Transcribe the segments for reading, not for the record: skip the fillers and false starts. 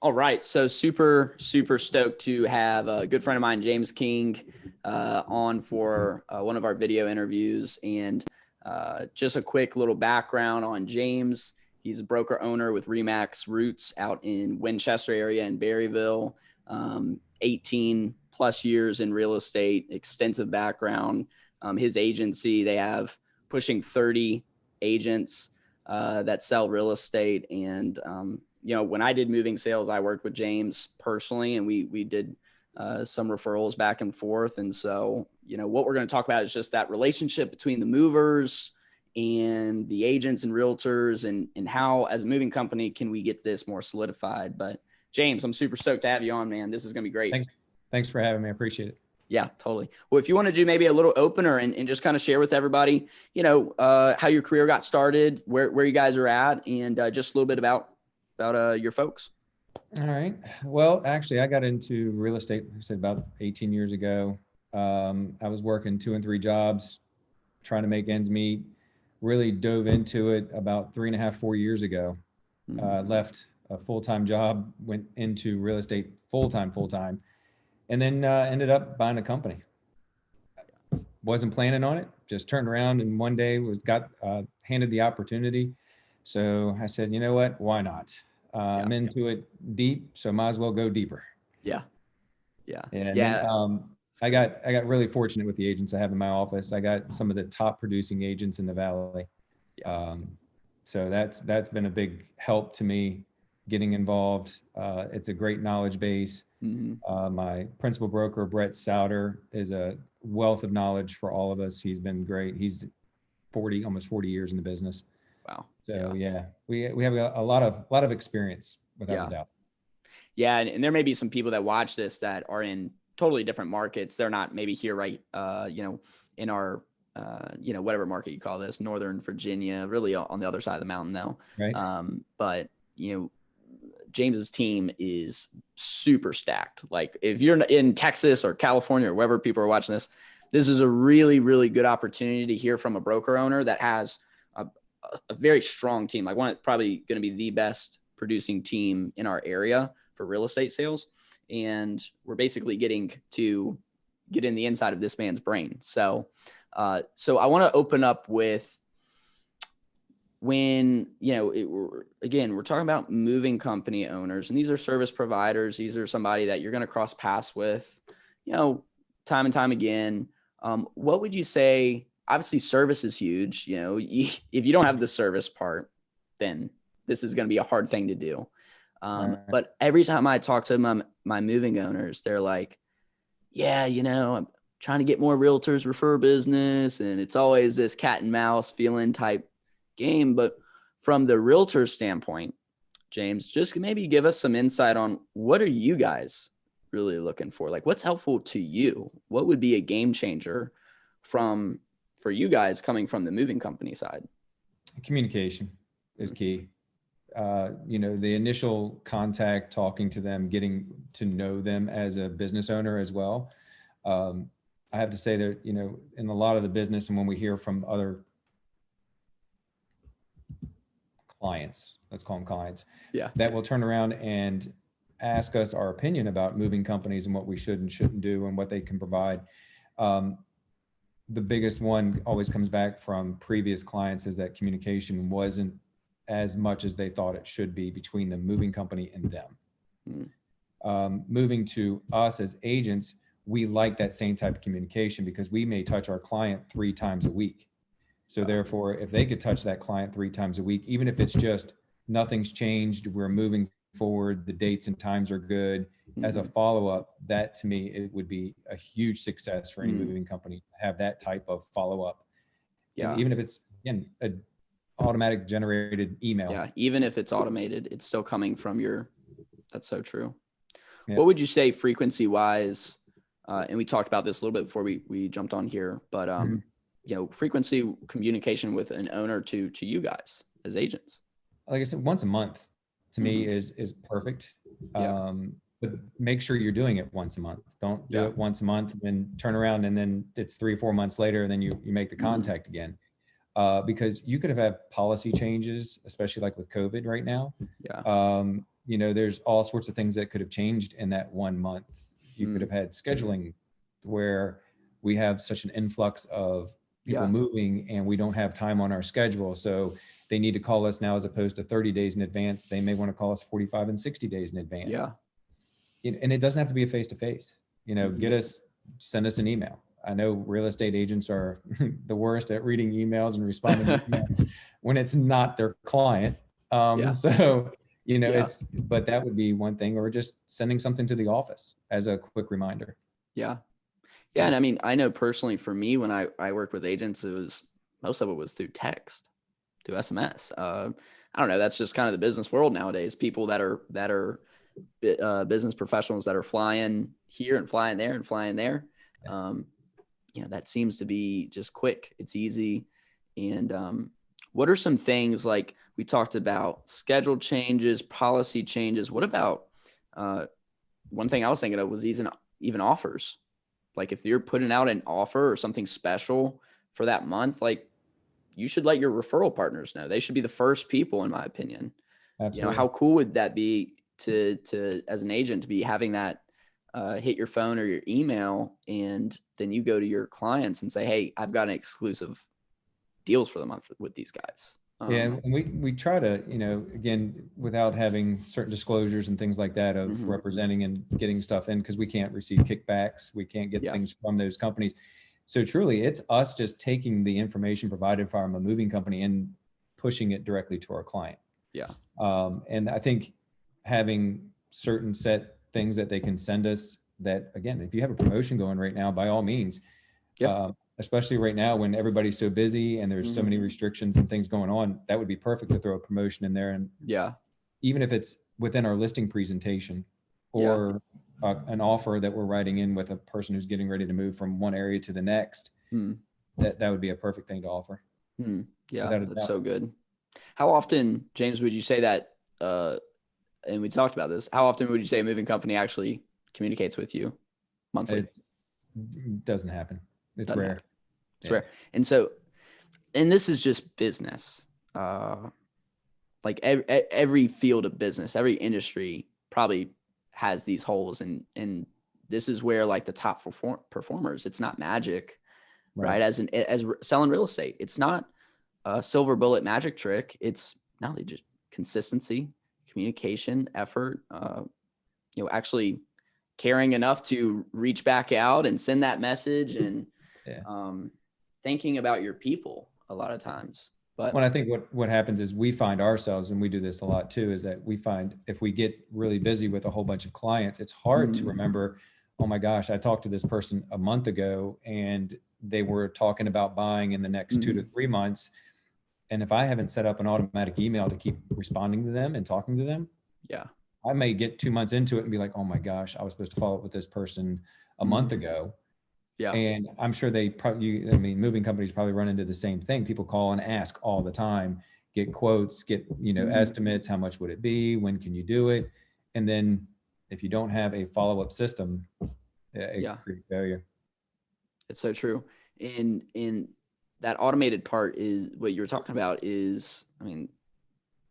All right. So super, super stoked to have a good friend of mine, James King, on for one of our video interviews. And just a quick little background on James. He's a broker owner with Remax Roots out in Winchester area in Berryville. 18 plus years in real estate, extensive background. His agency, they have pushing 30 agents that sell real estate. And when I did moving sales, I worked with James personally, and we did some referrals back and forth. And so, what we're going to talk about is just that relationship between the movers and the agents and realtors, and how, as a moving company, can we get this more solidified. But James, I'm super stoked to have you on, man. This is going to be great. Thanks for having me. I appreciate it. Yeah, totally. Well, if you want to do maybe a little opener and just kind of share with everybody, how your career got started, where you guys are at, and just a little bit about your folks. All right. Well, actually, I got into real estate, like I said, about 18 years ago. I was working 2 and 3 jobs, trying to make ends meet. Really dove into it about 3.5, 4 years ago. Left a full-time job, went into real estate full-time, and then ended up buying a company. Wasn't planning on it, just turned around and one day got handed the opportunity. So I said, you know what, why not? I'm into it deep, so might as well go deeper. Yeah. And then, I got really fortunate with the agents I have in my office. I got some of the top producing agents in the Valley. So that's been a big help to me getting involved. It's a great knowledge base. My principal broker, Brett Souter, is a wealth of knowledge for all of us. He's been great. He's almost 40 years in the business. Wow. So we have a lot of experience, without a doubt. Yeah. And there may be some people that watch this that are in totally different markets. They're not maybe here, right. In our, whatever market you call this, Northern Virginia, really on the other side of the mountain though. Right. But James's team is super stacked. Like if you're in Texas or California or wherever people are watching this is a really, really good opportunity to hear from a broker owner that has a very strong team. Like probably going to be the best producing team in our area for real estate sales. And we're basically getting to get in the inside of this man's brain. So I want to open up with when, we're talking about moving company owners, and these are service providers. These are somebody that you're going to cross paths with, time and time again. What would you say? Obviously service is huge. If you don't have the service part, then this is going to be a hard thing to do. But every time I talk to my moving owners, they're like, I'm trying to get more realtors, refer business. And it's always this cat and mouse feeling type game. But from the realtor standpoint, James, just maybe give us some insight on what are you guys really looking for? Like what's helpful to you? What would be a game changer for you guys coming from the moving company side? Communication is key. The initial contact, talking to them, getting to know them as a business owner as well. I have to say that, in a lot of the business, and when we hear from other clients, let's call them clients, that will turn around and ask us our opinion about moving companies and what we should and shouldn't do and what they can provide. The biggest one always comes back from previous clients is that communication wasn't as much as they thought it should be between the moving company and them. Moving to us as agents, we like that same type of communication because we may touch our client 3 times a week. So therefore, if they could touch that client 3 times a week, even if it's just nothing's changed, we're moving forward, the dates and times are good, as a follow-up, that to me, it would be a huge success for any moving company to have that type of follow-up. And even if it's, again, a automatic generated email. Yeah. Even if it's automated, it's still coming from that's so true. Yeah. What would you say frequency wise? And we talked about this a little bit before we jumped on here, but, frequency communication with an owner to you guys as agents. Like I said, once a month to me is perfect. But make sure you're doing it once a month. Don't do it once a month and then turn around and then it's 3 or 4 months later and then you make the contact again. Because you could have policy changes, especially like with COVID right now. there's all sorts of things that could have changed in that 1 month. You could have had scheduling where we have such an influx of people moving and we don't have time on our schedule. So they need to call us now as opposed to 30 days in advance. They may want to call us 45 and 60 days in advance. Yeah. And it doesn't have to be a face-to-face, send us an email. I know real estate agents are the worst at reading emails and responding to emails when it's not their client. But that would be one thing, or just sending something to the office as a quick reminder. Yeah. Yeah. And I mean, I know personally for me, when I worked with agents, most of it was through text, through SMS. I don't know. That's just kind of the business world nowadays. People that are business professionals that are flying here and flying there and flying there. That seems to be just quick. It's easy. And what are some things, like we talked about schedule changes, policy changes? What about one thing I was thinking of was even offers. Like if you're putting out an offer or something special for that month, like you should let your referral partners know. They should be the first people, in my opinion. Absolutely. How cool would that be to as an agent to be having that hit your phone or your email, and then you go to your clients and say, hey, I've got an exclusive deals for the month with these guys. And we try to, again, without having certain disclosures and things like that of representing and getting stuff in, because we can't receive kickbacks. We can't get things from those companies. So truly, it's us just taking the information provided from a moving company and pushing it directly to our client. Yeah. And I think having certain set things that they can send us that, again, if you have a promotion going right now, by all means, especially right now when everybody's so busy and there's so many restrictions and things going on, that would be perfect to throw a promotion in there. And even if it's within our listing presentation or an offer that we're writing in with a person who's getting ready to move from one area to the next, that would be a perfect thing to offer. Yeah, that's so good. How often, James, would you say that, and we talked about this, how often would you say a moving company actually communicates with you monthly? It doesn't happen. It's rare. It's rare. And so, and this is just business. Like every field of business, every industry probably has these holes. And this is where like the top performers, it's not magic, right? As selling real estate, it's not a silver bullet magic trick. It's not only just consistency, communication, effort, actually caring enough to reach back out and send that message, and thinking about your people a lot of times. But I think what happens is we find ourselves, and we do this a lot too, is that we find if we get really busy with a whole bunch of clients, it's hard to remember, oh my gosh, I talked to this person a month ago and they were talking about buying in the next 2 to 3 months. And if I haven't set up an automatic email to keep responding to them and talking to them, I may get 2 months into it and be like, oh my gosh, I was supposed to follow up with this person a month ago. And I'm sure moving companies probably run into the same thing. People call and ask all the time, get quotes, get, estimates, how much would it be? When can you do it? And then if you don't have a follow-up system, it creates failure. It's so true. And that automated part is what you're talking about is,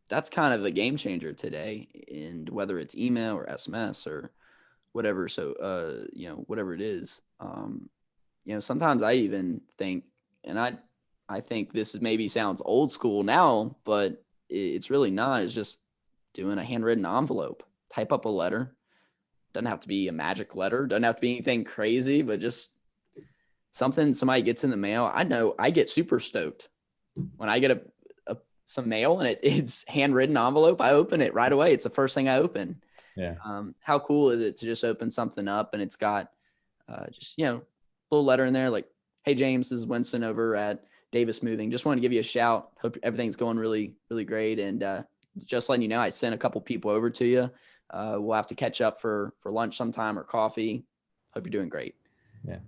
that's kind of a game changer today. And whether it's email or SMS or whatever. So, whatever it is, sometimes I even think, and I think this maybe sounds old school now, but it's really not. It's just doing a handwritten envelope, type up a letter. Doesn't have to be a magic letter. Doesn't have to be anything crazy, but just something somebody gets in the mail. I know I get super stoked when I get some mail and it's handwritten envelope. I open it right away. It's the first thing I open. Yeah. How cool is it to just open something up and it's got just, little letter in there like, hey, James, this is Winston over at Davis Moving. Just wanted to give you a shout. Hope everything's going really, really great. And just letting you know, I sent a couple people over to you. We'll have to catch up for lunch sometime or coffee. Hope you're doing great. Yeah.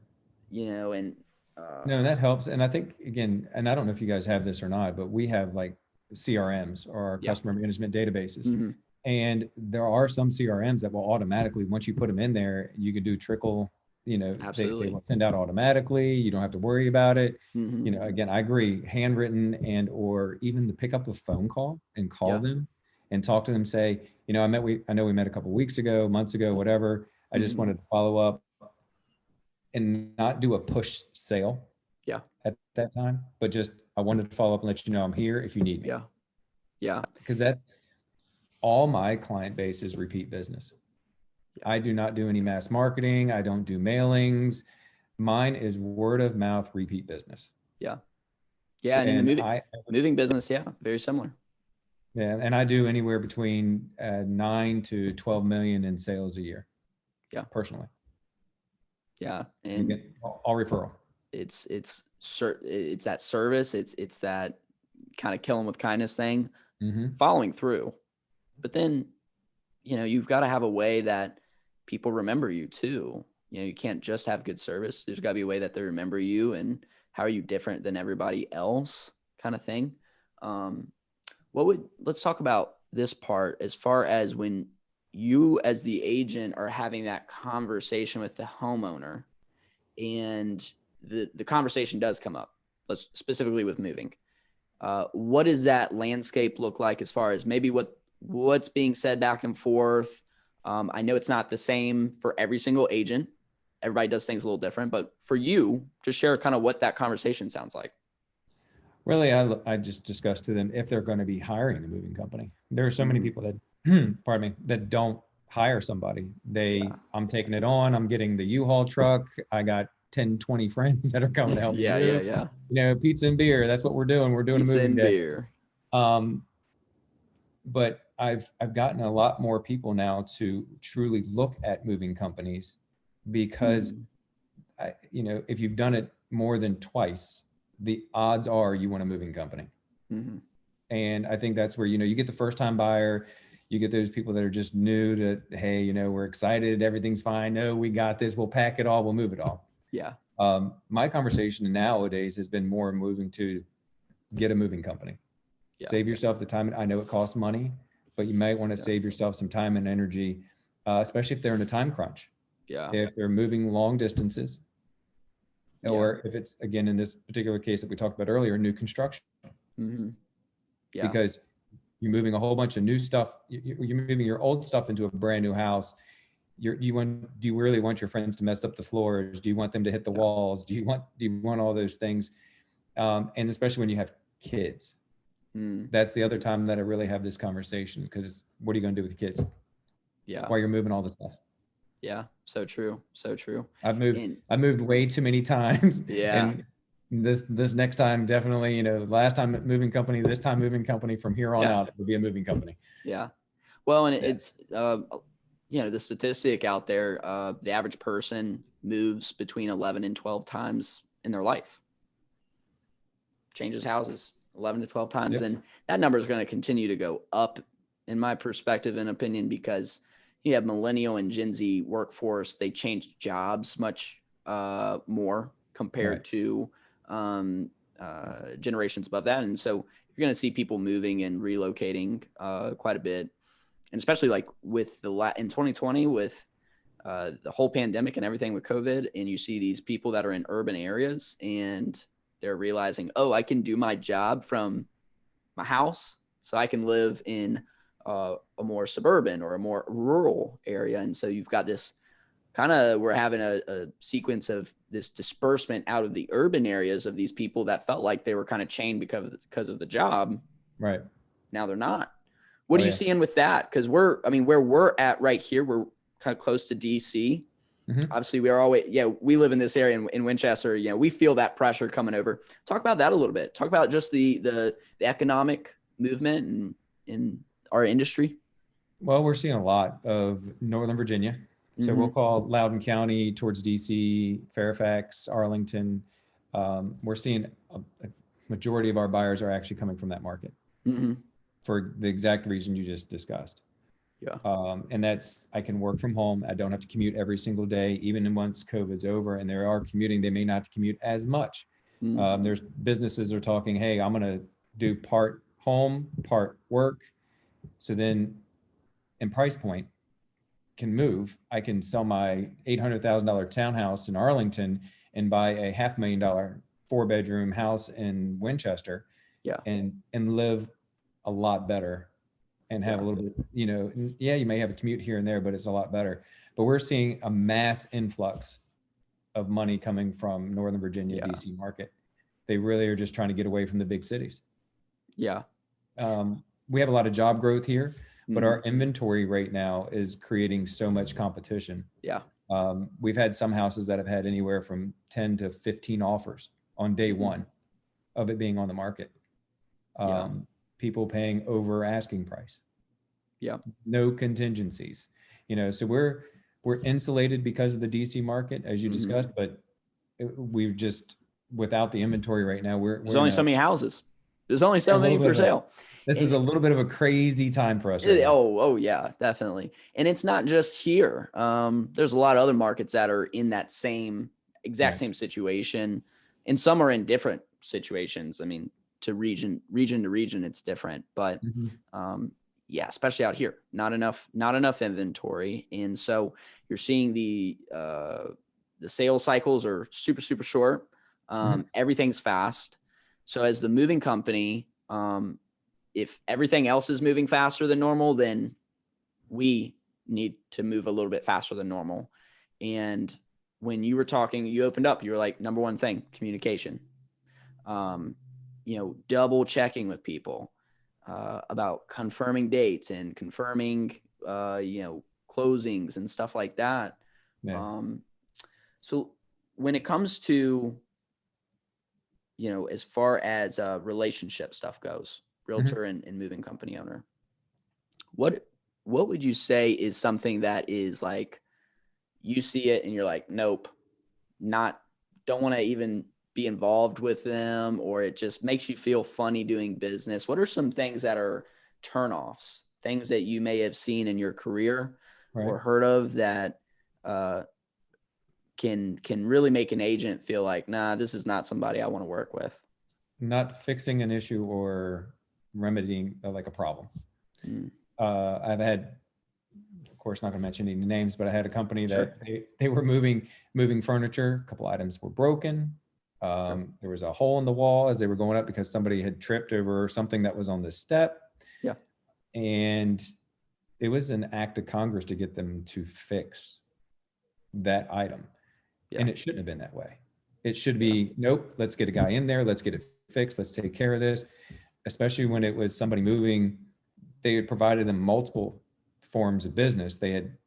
No, that helps. And I think, again, and I don't know if you guys have this or not, but we have like CRMs or customer management databases. And there are some CRMs that will automatically, once you put them in there, you can do trickle, Absolutely. they will send out automatically. You don't have to worry about it. Again, I agree, handwritten or even to pick up a phone call and call them and talk to them, say, you know, I know we met a couple of weeks ago, months ago, whatever. I just wanted to follow up and not do a push sale at that time, but just, I wanted to follow up and let you know I'm here if you need me. Yeah. Because that, all my client base is repeat business. I do not do any mass marketing. I don't do mailings. Mine is word of mouth, repeat business. Yeah. And in the moving business, very similar. Yeah. And I do anywhere between 9 to 12 million in sales a year. Yeah. Personally. Yeah. And all referral. It's that service. It's that kind of kill 'em with kindness thing, following through. But then, you know, you've got to have a way that people remember you too. You know, you can't just have good service. There's got to be a way that they remember you, and how are you different than everybody else, kind of thing. Let's talk about this part as far as when you as the agent are having that conversation with the homeowner, and the conversation does come up. Let's specifically with moving. What does that landscape look like as far as maybe what's being said back and forth? I know it's not the same for every single agent. Everybody does things a little different, but for you, just share kind of what that conversation sounds like. Really, I just discussed to them if they're going to be hiring a moving company. There are so many people that, pardon me, that don't hire somebody. I'm taking it on. I'm getting the U-Haul truck. I got 10, 20 friends that are coming to help me move. Yeah. You know, pizza and beer. That's what we're doing. We're doing pizza a moving day. Beer. But I've gotten a lot more people now to truly look at moving companies, because you know, if you've done it more than twice, the odds are you want a moving company. And I think that's where, you know, you get the first time buyer, you get those people that are just new to, hey, you know, we're excited, everything's fine. No, we got this. We'll pack it all. We'll move it all. Yeah. My conversation nowadays has been more moving to get a moving company. Save yourself the time. I know it costs money, but you might want to save yourself some time and energy, especially if they're in a time crunch. If they're moving long distances, or if it's, again, in this particular case that we talked about earlier, new construction. Because you're moving a whole bunch of new stuff. You're moving your old stuff into a brand new house. Do you really want your friends to mess up the floors? Do you want them to hit the walls? Do you want all those things? And especially when you have kids, that's the other time that I really have this conversation, because what are you going to do with the kids? While you're moving all this stuff. Yeah. So true. So true. I've moved way too many times. And this next time, definitely, you know, last time moving company, this time moving company, from here on out, it will be a moving company. Well, and it's, you know, the statistic out there, the average person moves between 11 and 12 times in their life. Changes houses 11 to 12 times. And that number is going to continue to go up, in my perspective and opinion, because you have millennial and Gen Z workforce. They change jobs much more compared to generations above that. And so you're going to see people moving and relocating quite a bit. And especially like with in 2020 with the whole pandemic and everything with COVID, and you see these people that are in urban areas and they're realizing, oh, I can do my job from my house, so I can live in a more suburban or a more rural area. And so you've got this we're having a sequence of this disbursement out of the urban areas of these people that felt like they were kind of chained because of the job. Right. Now they're not. What are you seeing with that? Because where we're at right here, we're kind of close to DC. Obviously we are always, we live in this area in Winchester. You know, we feel that pressure coming over. Talk about that a little bit. Talk about just the economic movement in our industry. Well, we're seeing a lot of Northern Virginia. So we'll call Loudoun County towards DC, Fairfax, Arlington. We're seeing a majority of our buyers are actually coming from that market for the exact reason you just discussed. And that's, I can work from home. I don't have to commute every single day, even once COVID's over, and they are commuting. They may not commute as much. There's businesses are talking, hey, I'm going to do part home, part work. So then in price point can move. I can sell my $800,000 townhouse in Arlington and buy a $500,000 4-bedroom house in Winchester and live a lot better and have a little bit, yeah, you may have a commute here and there, but it's a lot better. But we're seeing a mass influx of money coming from Northern Virginia, DC market. They really are just trying to get away from the big cities. Yeah. We have a lot of job growth here, but our inventory right now is creating so much competition. Yeah. We've had some houses that have had anywhere from 10 to 15 offers on day one of it being on the market. People paying over asking price. Yeah. No contingencies, so we're insulated because of the DC market, as you discussed, but we've just, without the inventory right now, there's only so many houses. There's only so many for sale. This is a little bit of a crazy time for us. Right oh yeah, definitely. And it's not just here. There's a lot of other markets that are in that same same situation, and some are in different situations. I mean, to region to region, it's different, but especially out here, not enough inventory. And so you're seeing the sales cycles are super, super short. Everything's fast. So as the moving company, if everything else is moving faster than normal, then we need to move a little bit faster than normal. And when you were talking, you opened up, you were like, number one thing, communication, double checking with people, about confirming dates and confirming, closings and stuff like that. Yeah. So when it comes to, as far as relationship stuff goes, realtor and moving company owner, what would you say is something that is like, you see it and you're like, nope, don't want to even be involved with them, or it just makes you feel funny doing business? What are some things that are turnoffs, things that you may have seen in your career or heard of that can really make an agent feel like, nah, this is not somebody I want to work with? Not fixing an issue or remedying like a problem. I've had, of course, not going to mention any names, but I had a company that they were moving furniture. A couple items were broken. There was a hole in the wall as they were going up because somebody had tripped over something that was on the step. Yeah. And it was an act of Congress to get them to fix that item. Yeah. And it shouldn't have been that way. It should be, nope, let's get a guy in there. Let's get it fixed. Let's take care of this. Especially when it was somebody moving, they had provided them multiple forms of business. They had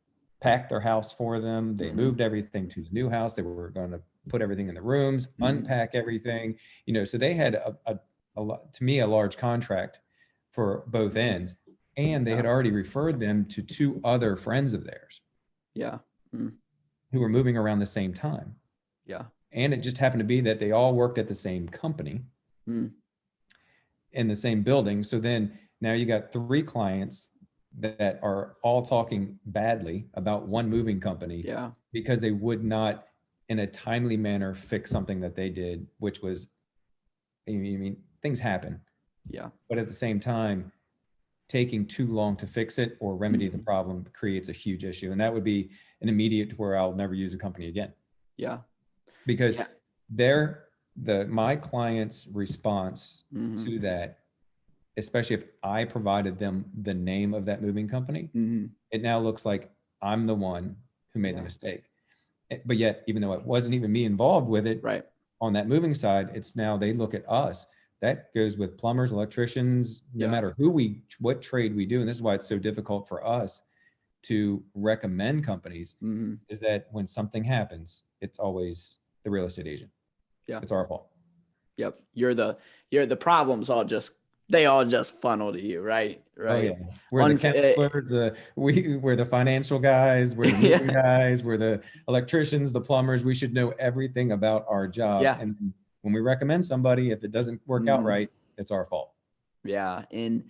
packed their house for them. They moved everything to the new house. They were going to put everything in the rooms, unpack everything, so they had to me, a large contract for both ends. And they had already referred them to two other friends of theirs. Yeah. Who were moving around the same time. Yeah. And it just happened to be that they all worked at the same company in the same building. So then now you got three clients that are all talking badly about one moving company because they would not, in a timely manner, fix something that they did, which was, I mean, things happen. Yeah. But at the same time, taking too long to fix it or remedy the problem creates a huge issue. And that would be an immediate to where I'll never use a company again. Yeah. Because my client's response to that, especially if I provided them the name of that moving company, it now looks like I'm the one who made the mistake. But yet, even though it wasn't even me involved with it, on that moving side, it's now they look at us. That goes with plumbers, electricians, no matter what trade we do. And this is why it's so difficult for us to recommend companies, is that when something happens, it's always the real estate agent. Yeah. It's our fault. Yep. You're the problems they all just funnel to you, right? Right. Oh, yeah. We're the counselor, we're the financial guys, we're the moving guys, we're the electricians, the plumbers. We should know everything about our job. Yeah. And when we recommend somebody, if it doesn't work out right, it's our fault. Yeah. And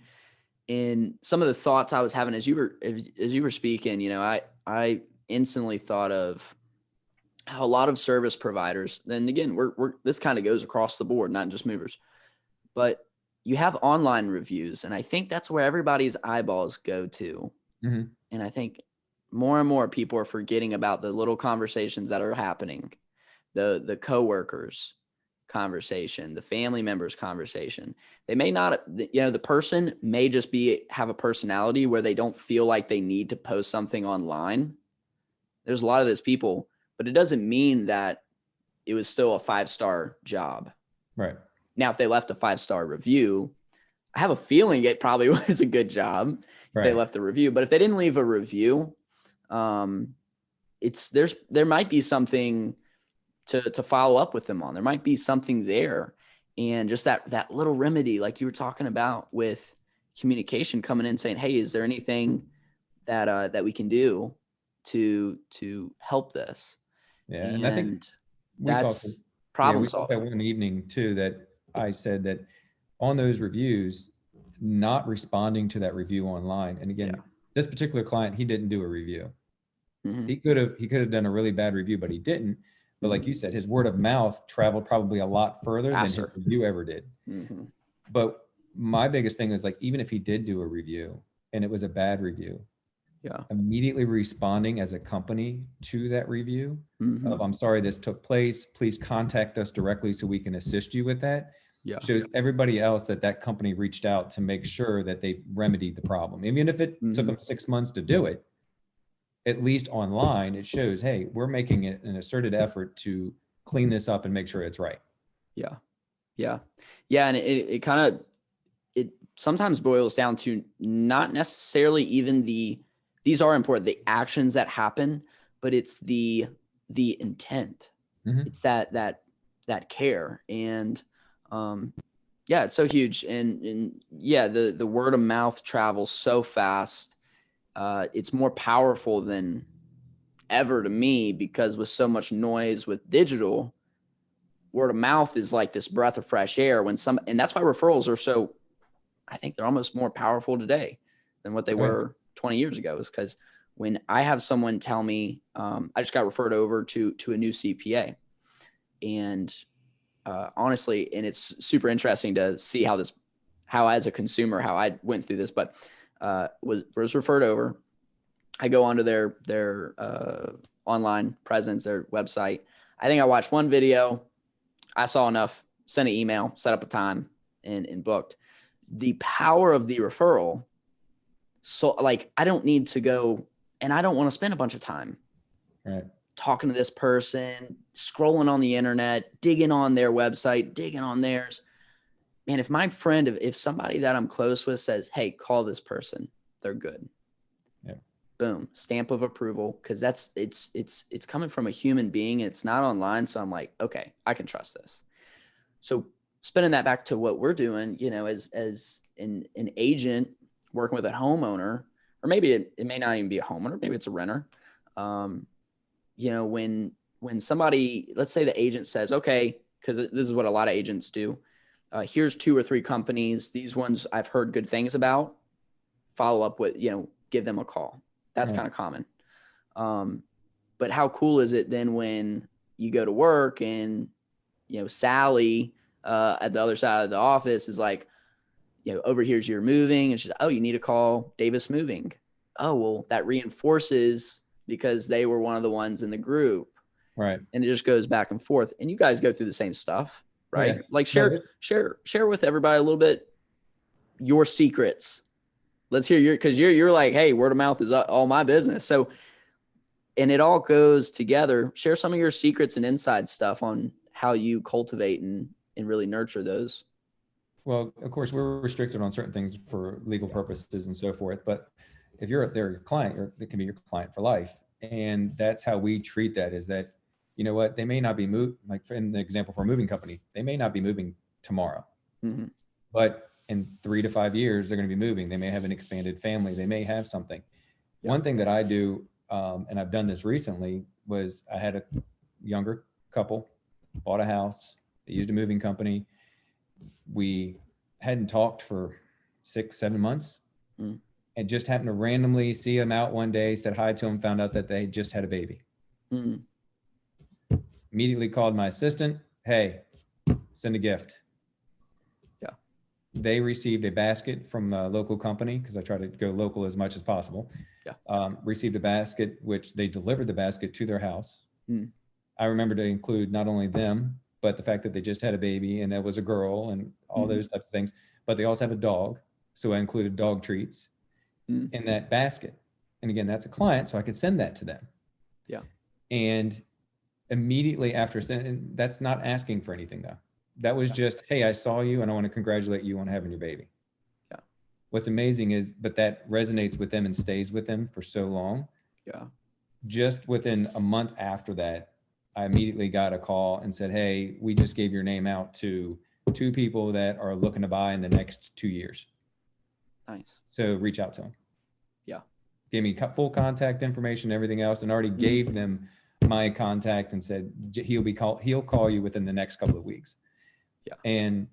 some of the thoughts I was having as you were speaking, I instantly thought of how a lot of service providers, then again, this kind of goes across the board, not just movers, but you have online reviews, and I think that's where everybody's eyeballs go to. And I think more and more people are forgetting about the little conversations that are happening, the coworkers, conversation, the family member's conversation. They may not, the person may just have a personality where they don't feel like they need to post something online. There's a lot of those people, but it doesn't mean that it was still a 5-star job. Right. Now, if they left a 5-star review, I have a feeling it probably was a good job if they left the review. But if they didn't leave a review, there might be something to follow up with them on. There might be something there, and just that little remedy, like you were talking about with communication, coming in saying, "Hey, is there anything that we can do to help this?" Yeah, and I think that's problem solving. That one evening too, that I said that on those reviews, not responding to that review online. And again, this particular client, he didn't do a review. Mm-hmm. He could have done a really bad review, but he didn't. But like you said, his word of mouth traveled probably a lot further than his review ever did. Mm-hmm. But my biggest thing is, like, even if he did do a review and it was a bad review, immediately responding as a company to that review of, "I'm sorry this took place. Please contact us directly so we can assist you with that." Shows everybody else that company reached out to make sure that they remedied the problem. Even if it took them 6 months to do it, at least online, it shows, hey, we're making it an asserted effort to clean this up and make sure it's right. Yeah. And it kind of, it sometimes boils down to not necessarily even these are important, the actions that happen, but it's the intent. It's that care. And it's so huge. And the word of mouth travels so fast. It's more powerful than ever to me, because with so much noise with digital, word of mouth is like this breath of fresh air and that's why referrals are so, I think they're almost more powerful today than what they were 20 years ago, is because when I have someone tell me, I just got referred over to a new CPA, and honestly, and it's super interesting to see how as a consumer, how I went through this, but was referred over. I go onto their online presence, their website. I think I watched one video. I saw enough, sent an email, set up a time, and booked. The power of the referral. So, like, I don't need to go, and I don't want to spend a bunch of time talking to this person, scrolling on the internet, digging on their website, digging on theirs. Man, if my friend, if somebody that I'm close with says, "Hey, call this person," they're good. Boom, stamp of approval, because it's coming from a human being. It's not online, so I'm like, okay, I can trust this. So spinning that back to what we're doing, as an agent working with a homeowner, or maybe it may not even be a homeowner, maybe it's a renter. When somebody, let's say the agent says, okay, because this is what a lot of agents do. Here's 2 or 3 companies. These ones I've heard good things about. Follow up with, give them a call. That's kind of common. But how cool is it then when you go to work and, Sally at the other side of the office is like, overhears you're moving, and she's, "Oh, you need to call Davis Moving." Oh, well, that reinforces because they were one of the ones in the group. Right. And it just goes back and forth. And you guys go through the same stuff, right? Yeah. Like share with everybody a little bit your secrets. Let's hear because you're like, hey, word of mouth is all my business. So, and it all goes together. Share some of your secrets and inside stuff on how you cultivate and really nurture those. Well, of course, we're restricted on certain things for legal purposes and so forth. But if they're your client, they can be your client for life. And that's how we treat that, is that, you know what, they may not be like in the example for a moving company, they may not be moving tomorrow, but in 3 to 5 years, they're going to be moving. They may have an expanded family. They may have something. One thing that I do, and I've done this recently, was I had a younger couple, bought a house. They used a moving company. We hadn't talked for 6-7 months, and just happened to randomly see them out one day, said hi to them, found out that they just had a baby. Immediately called my assistant. Hey, send a gift. They received a basket from a local company, because I try to go local as much as possible. Received a basket, which they delivered the basket to their house. I remember to include not only them, but the fact that they just had a baby and that was a girl and all those types of things, but they also have a dog. So I included dog treats in that basket. And again, that's a client, so I could send that to them. Yeah. And immediately after sending, that's not asking for anything though. That was just, hey, I saw you and I want to congratulate you on having your baby. Yeah. What's amazing is, but that resonates with them and stays with them for so long. Yeah. Just within a month after that, I immediately got a call and said, hey, we just gave your name out to 2 people that are looking to buy in the next 2 years. Nice. So reach out to them. Yeah. Gave me full contact information, everything else, and already gave them my contact and said, he'll call you within the next couple of weeks. Yeah. And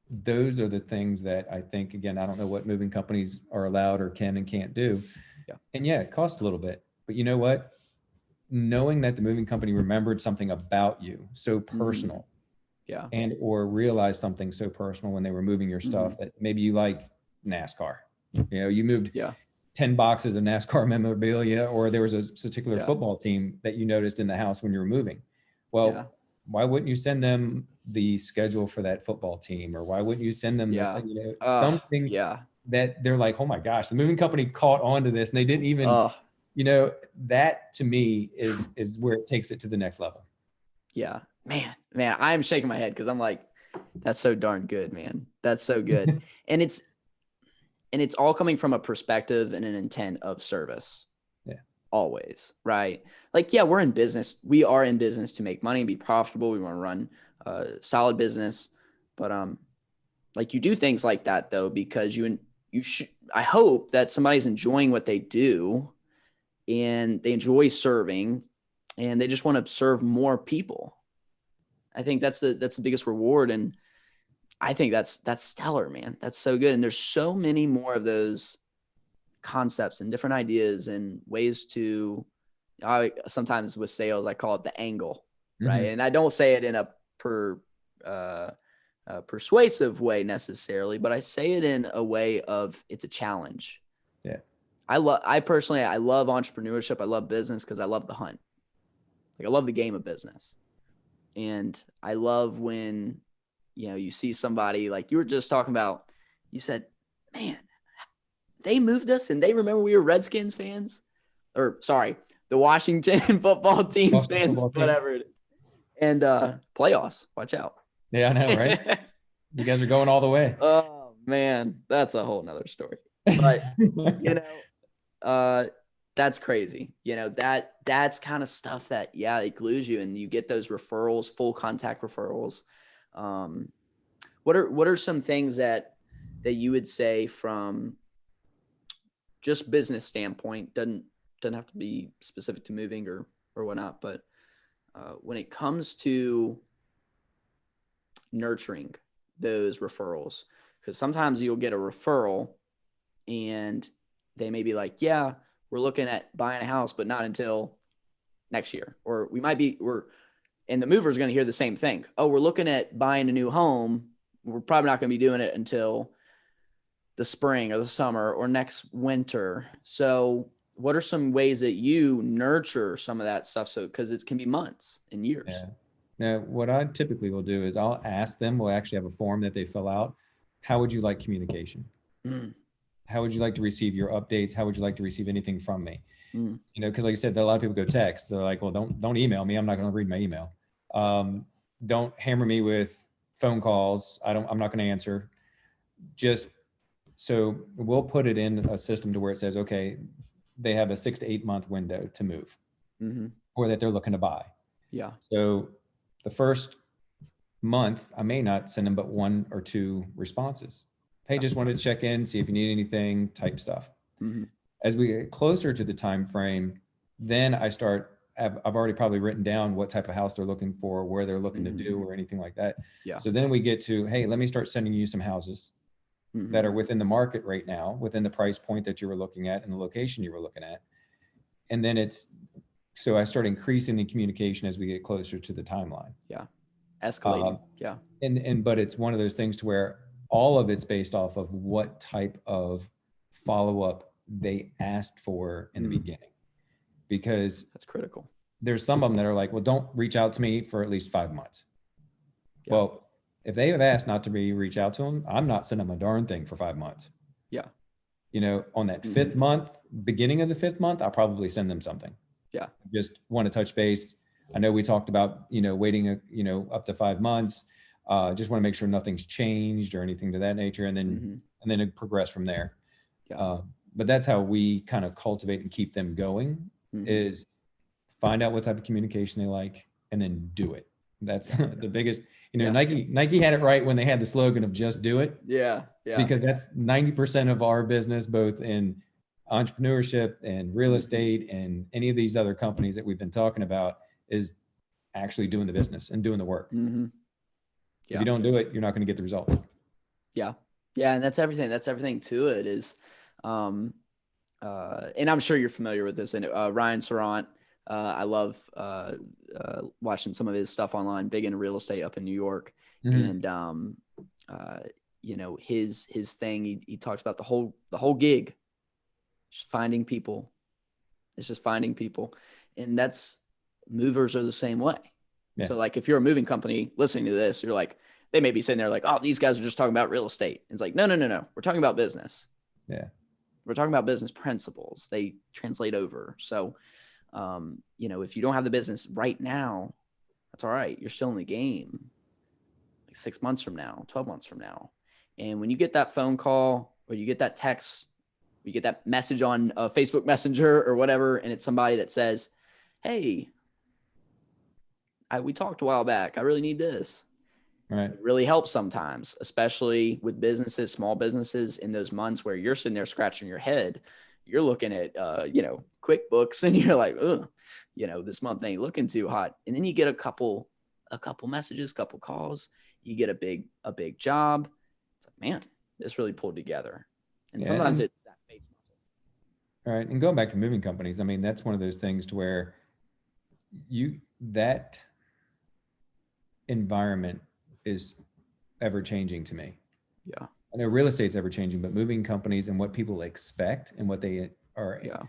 those are the things that I think, again, I don't know what moving companies are allowed or can and can't do. Yeah. And yeah, it costs a little bit, but you know what? Knowing that the moving company remembered something about you so personal, yeah, and or realized something so personal when they were moving your stuff, that maybe you like NASCAR, you know, you moved 10 boxes of NASCAR memorabilia, or there was a particular football team that you noticed in the house when you were moving. Well, why wouldn't you send them the schedule for that football team? Or why wouldn't you send them something that they're like, oh my gosh, the moving company caught on to this and they didn't even, you know, that to me is where it takes it to the next level. Yeah, man, I'm shaking my head because I'm like, that's so darn good, man. That's so good. and it's all coming from a perspective and an intent of service. Yeah. Always. Right. Like, yeah, we're in business. We are in business to make money and be profitable. We want to run a solid business, but, like you do things like that though, because you should, I hope that somebody's enjoying what they do and they enjoy serving and they just want to serve more people. I think that's the biggest reward. And I think that's stellar, man. That's so good. And there's so many more of those concepts and different ideas and ways to, sometimes with sales, I call it the angle, right? And I don't say it in a persuasive way necessarily, but I say it in a way of it's a challenge. Yeah. I personally love entrepreneurship. I love business because I love the hunt. Like I love the game of business. And I love when, you know, you see somebody like you were just talking about, you said, man, they moved us and they remember we were Redskins fans, or sorry, the Washington football team fans, whatever. And playoffs, watch out. Yeah, I know, right? You guys are going all the way. Oh man, that's a whole nother story. But you know, that's crazy. You know, that's kind of stuff that, it glues you and you get those referrals, full contact referrals. What are some things that you would say from just business standpoint, doesn't have to be specific to moving or whatnot, but when it comes to nurturing those referrals, because sometimes you'll get a referral and they may be like, yeah, we're looking at buying a house, but not until next year. Or and the mover is going to hear the same thing. Oh, we're looking at buying a new home. We're probably not going to be doing it until the spring or the summer or next winter. So what are some ways that you nurture some of that stuff? So, because it can be months and years. Yeah. Now, what I typically will do is I'll ask them, we'll actually have a form that they fill out. How would you like communication? How would you like to receive your updates? How would you like to receive anything from me? You know, because like I said, a lot of people go text. They're like, well, don't email me. I'm not going to read my email. Don't hammer me with phone calls. I'm not going to answer. Just so we'll put it in a system to where it says, okay, they have a 6 to 8 month window to move or that they're looking to buy. Yeah. So the first month, I may not send them but 1 or 2 responses. Hey, just wanted to check in, see if you need anything, type stuff. As we get closer to the time frame, then I've already probably written down what type of house they're looking for, where they're looking to do, or anything like that. Yeah. So then we get to, hey, let me start sending you some houses that are within the market right now, within the price point that you were looking at and the location you were looking at. And then so I start increasing the communication as we get closer to the timeline. Yeah. Escalating. But it's one of those things to where all of it's based off of what type of follow-up they asked for in the beginning, because that's critical. There's some of them that are like, well, don't reach out to me for at least 5 months. Yeah. Well, if they have asked not to reach out to them, I'm not sending them a darn thing for 5 months. Yeah. You know, on that fifth month, beginning of the fifth month, I'll probably send them something. Yeah. Just want to touch base. I know we talked about, you know, waiting, up to 5 months. Just want to make sure nothing's changed or anything to that nature. And then it progress from there. Yeah. But that's how we kind of cultivate and keep them going, is find out what type of communication they like and then do it. That's the biggest, Nike had it right when they had the slogan of just do it. Yeah. Yeah. Because that's 90% of our business, both in entrepreneurship and real estate and any of these other companies that we've been talking about, is actually doing the business and doing the work. Yeah. If you don't do it, you're not going to get the results. Yeah. Yeah. And that's everything. That's everything to it is, and I'm sure you're familiar with this. And Ryan Serrant, I love watching some of his stuff online, big into real estate up in New York. And, his thing, he talks about the whole gig, just finding people. It's just finding people. And that's, movers are the same way. Yeah. So like, if you're a moving company listening to this, you're like, they may be sitting there like, oh, these guys are just talking about real estate. It's like, no. We're talking about business. Yeah. We're talking about business principles. They translate over. So, if you don't have the business right now, that's all right. You're still in the game. Like 6 months from now, 12 months from now. And when you get that phone call or you get that text, you get that message on Facebook Messenger or whatever, and it's somebody that says, hey, we talked a while back. I really need this. Right. It really helps sometimes, especially with businesses, small businesses, in those months where you're sitting there scratching your head. You're looking at, QuickBooks, and you're like, this month ain't looking too hot. And then you get a couple messages, couple calls. You get a big job. It's like, man, this really pulled together. And sometimes it's that faith muscle. All right. And going back to moving companies, I mean, that's one of those things to where that environment is ever changing to me. Yeah. I know real estate's ever changing, but moving companies and what people expect and what they are. Yeah.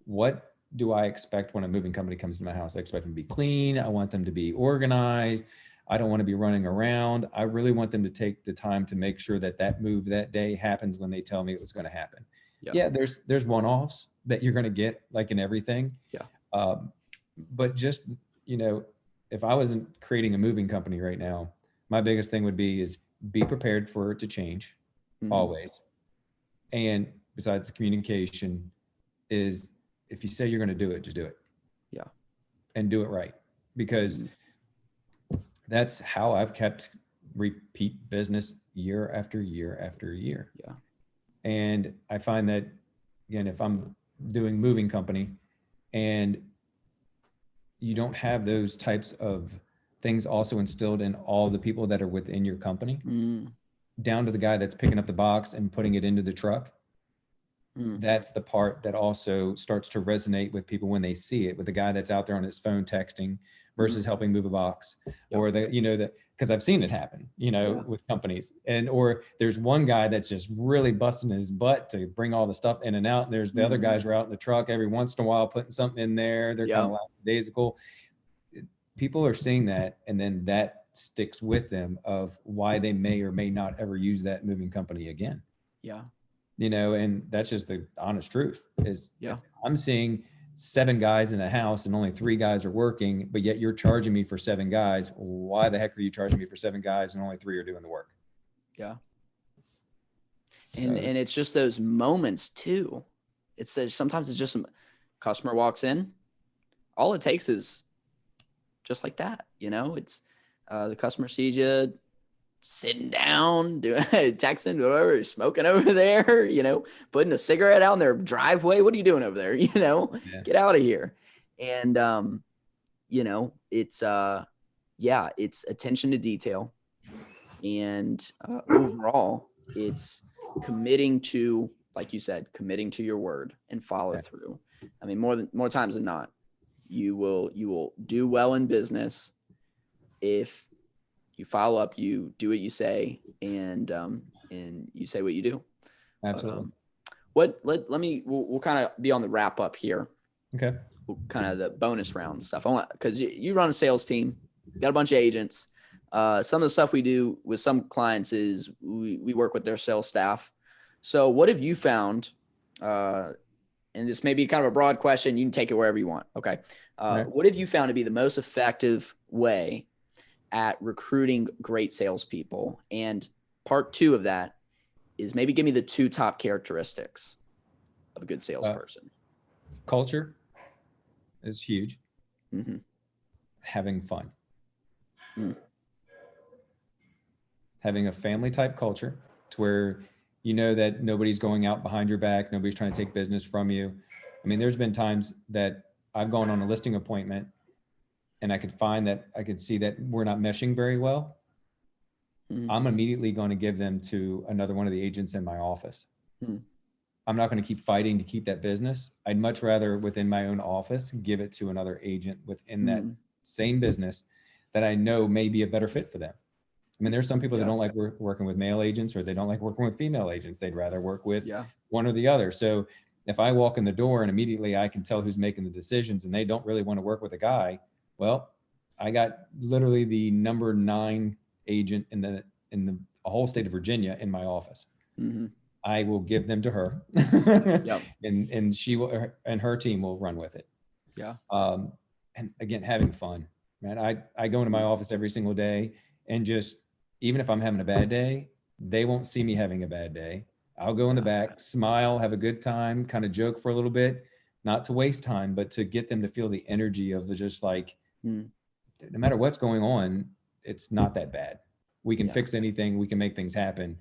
What do I expect when a moving company comes to my house? I expect them to be clean. I want them to be organized. I don't want to be running around. I really want them to take the time to make sure that move that day happens when they tell me it was going to happen. Yeah. There's one-offs that you're going to get, like in everything. Yeah. But just, if I wasn't creating a moving company right now, my biggest thing would be prepared for it to change always. And besides the communication is, if you say you're going to do it, just do it. Yeah. And do it right. Because that's how I've kept repeat business year after year after year. Yeah. And I find that, again, if I'm doing moving company and you don't have those types of things also instilled in all the people that are within your company, down to the guy that's picking up the box and putting it into the truck. That's the part that also starts to resonate with people when they see it, with the guy that's out there on his phone texting versus helping move a box. Yep. Or because I've seen it happen, with companies, or there's one guy that's just really busting his butt to bring all the stuff in and out. And there's the other guys who are out in the truck every once in a while, putting something in there. They're kind of lackadaisical. People are seeing that, and then that sticks with them of why they may or may not ever use that moving company again. Yeah. And that's just the honest truth is, I'm seeing 7 guys in a house and only 3 guys are working, but yet you're charging me for 7 guys. Why the heck are you charging me for 7 guys and only 3 are doing the work? Yeah. And it's just those moments too. Sometimes it's just a customer walks in. All it takes is just like that. It's the customer sees you sitting down, doing texting, whatever, smoking over there, putting a cigarette out in their driveway. What are you doing over there? Get out of here. And, it's attention to detail. And overall, it's committing to, like you said, committing to your word and follow through. I mean, more times than not, you will do well in business if you follow up, you do what you say, and you say what you do. Absolutely. We'll kind of be on the wrap up here. Okay. Kind of the bonus round stuff. Because you run a sales team, got a bunch of agents. some of the stuff we do with some clients is we work with their sales staff. So what have you found, and this may be kind of a broad question, you can take it wherever you want. Okay. Right. What have you found to be the most effective way at recruiting great salespeople? And part two of that is maybe give me the 2 top characteristics of a good salesperson. Culture is huge. Mm-hmm. Having fun. Mm. Having a family type culture to where you know that nobody's going out behind your back. Nobody's trying to take business from you. I mean, there's been times that I've gone on a listing appointment and I could see that we're not meshing very well. Mm-hmm. I'm immediately going to give them to another one of the agents in my office. Mm-hmm. I'm not going to keep fighting to keep that business. I'd much rather within my own office, give it to another agent within that same business that I know may be a better fit for them. I mean, there's some people that don't like working with male agents, or they don't like working with female agents. They'd rather work with one or the other. So if I walk in the door and immediately I can tell who's making the decisions and they don't really want to work with a guy, well, I got literally the number 9 agent in the whole state of Virginia in my office. Mm-hmm. I will give them to her, and she will, and her team will run with it. Yeah. And again, having fun, man. I go into my office every single day, and just, even if I'm having a bad day, they won't see me having a bad day. I'll go in the back, smile, have a good time, kind of joke for a little bit, not to waste time, but to get them to feel the energy of the, just like, no matter what's going on, it's not that bad. We can fix anything. We can make things happen.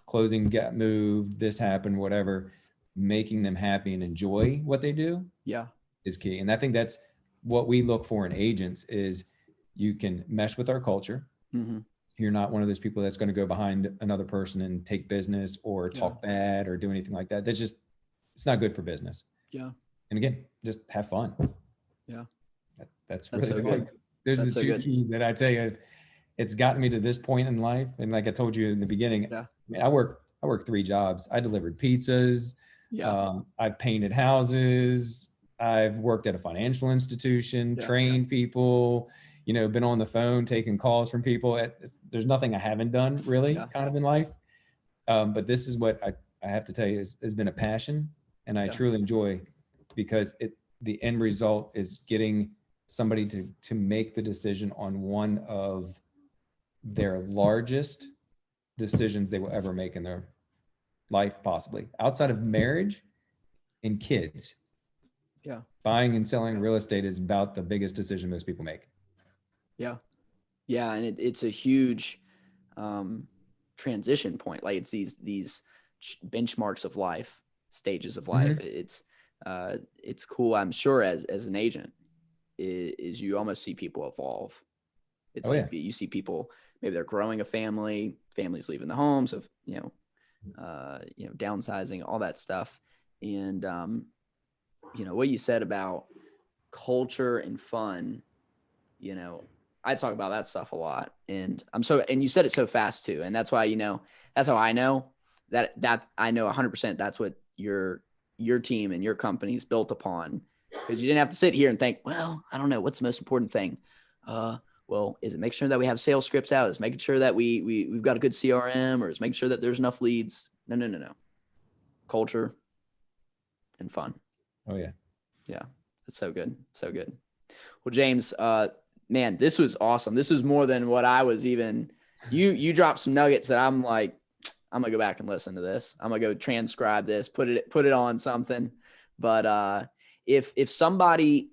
Closing got moved, this happened, whatever. Making them happy and enjoy what they do is key. And I think that's what we look for in agents is you can mesh with our culture. Mm-hmm. You're not one of those people that's going to go behind another person and take business or talk bad or do anything like that. That's just, it's not good for business. Yeah. And again, just have fun. Yeah. That's really so good. There's the 2 keys that I tell you, it's gotten me to this point in life. And like I told you in the beginning, I mean, I work 3 jobs. I delivered pizzas. I've painted houses. I've worked at a financial institution, trained people, been on the phone, taking calls from people. There's nothing I haven't done really kind of in life. But this is what I have to tell you has been a passion, and I truly enjoy, because the end result is getting somebody to make the decision on one of their largest decisions they will ever make in their life, possibly outside of marriage and kids. Yeah. Buying and selling real estate is about the biggest decision most people make. Yeah. Yeah. And it's a huge transition point. Like, it's these benchmarks of life, stages of life. Mm-hmm. It's cool. I'm sure as an agent is you almost see people evolve. It's you see people, maybe they're growing a family, families leaving the homes of, downsizing, all that stuff. And, what you said about culture and fun, I talk about that stuff a lot, and and you said it so fast too. And that's why, that's how I know that I know 100% that's what your team and your company is built upon, because you didn't have to sit here and think, well, I don't know, what's the most important thing? Well, is it making sure that we have sales scripts out? Is it making sure that we've got a good CRM, or is making sure that there's enough leads? No. Culture and fun. Oh yeah. Yeah. That's so good. So good. Well, James, man, this was awesome. This was more than what I was even, you dropped some nuggets that I'm like, I'm gonna go back and listen to this. I'm gonna go transcribe this, put it on something. But if somebody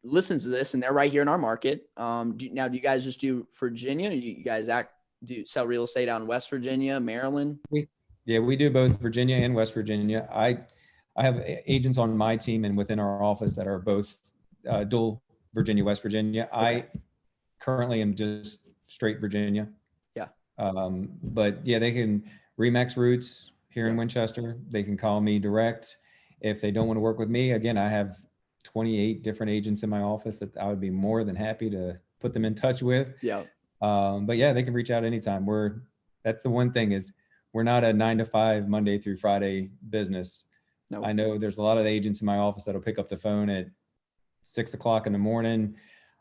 listens to this and they're right here in our market, do you guys just do Virginia? Do you guys do sell real estate out in West Virginia, Maryland? We do both Virginia and West Virginia. I have agents on my team and within our office that are both dual Virginia, West Virginia. Okay. I currently am just straight Virginia. Yeah. But they can Remax Roots here in Winchester. They can call me direct. If they don't want to work with me, again, I have 28 different agents in my office that I would be more than happy to put them in touch with. Yeah. But they can reach out anytime. That's the one thing is we're not a 9 to 5 Monday through Friday business. Nope. I know there's a lot of agents in my office that'll pick up the phone at 6 o'clock in the morning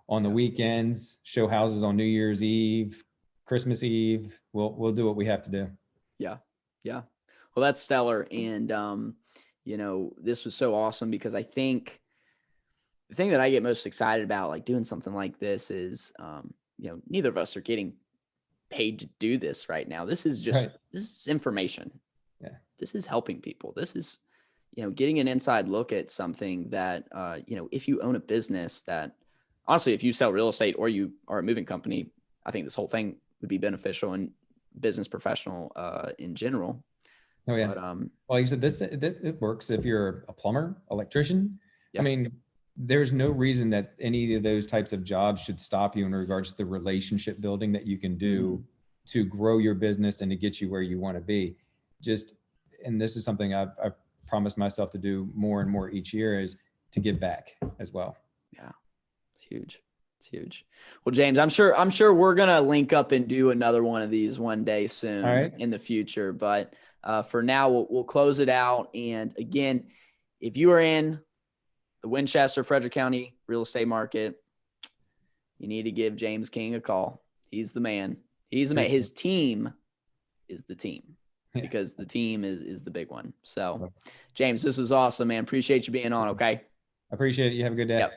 on the weekends, show houses on New Year's Eve, Christmas Eve. We'll do what we have to do. Yeah. Yeah. Well, that's stellar. And, you know, this was so awesome because I think the thing that I get most excited about, like doing something like this is, you know, neither of us are getting paid to do this right now. This is just, this is information. Yeah. This is helping people. This is, you know, getting an inside look at something that, you know, if you own a business that honestly, if you sell real estate or you are a moving company, I think this whole thing would be beneficial and business professional, in general. Oh yeah. But, well, you said this it works if you're a plumber, electrician. Yeah. I mean, there's no reason that any of those types of jobs should stop you in regards to the relationship building that you can do to grow your business and to get you where you want to be. Just, and this is something I've promised myself to do more and more each year, is to give back as well. Yeah, it's huge. It's huge. Well, James, I'm sure we're going to link up and do another one of these one day soon in the future. But for now, we'll close it out. And again, if you are in the Winchester, Frederick County real estate market, you need to give James King a call. He's the man. He's the man. His team is the team, because the team is the big one. So James, this was awesome, man. Appreciate you being on. Okay. I appreciate it. You have a good day. Yep.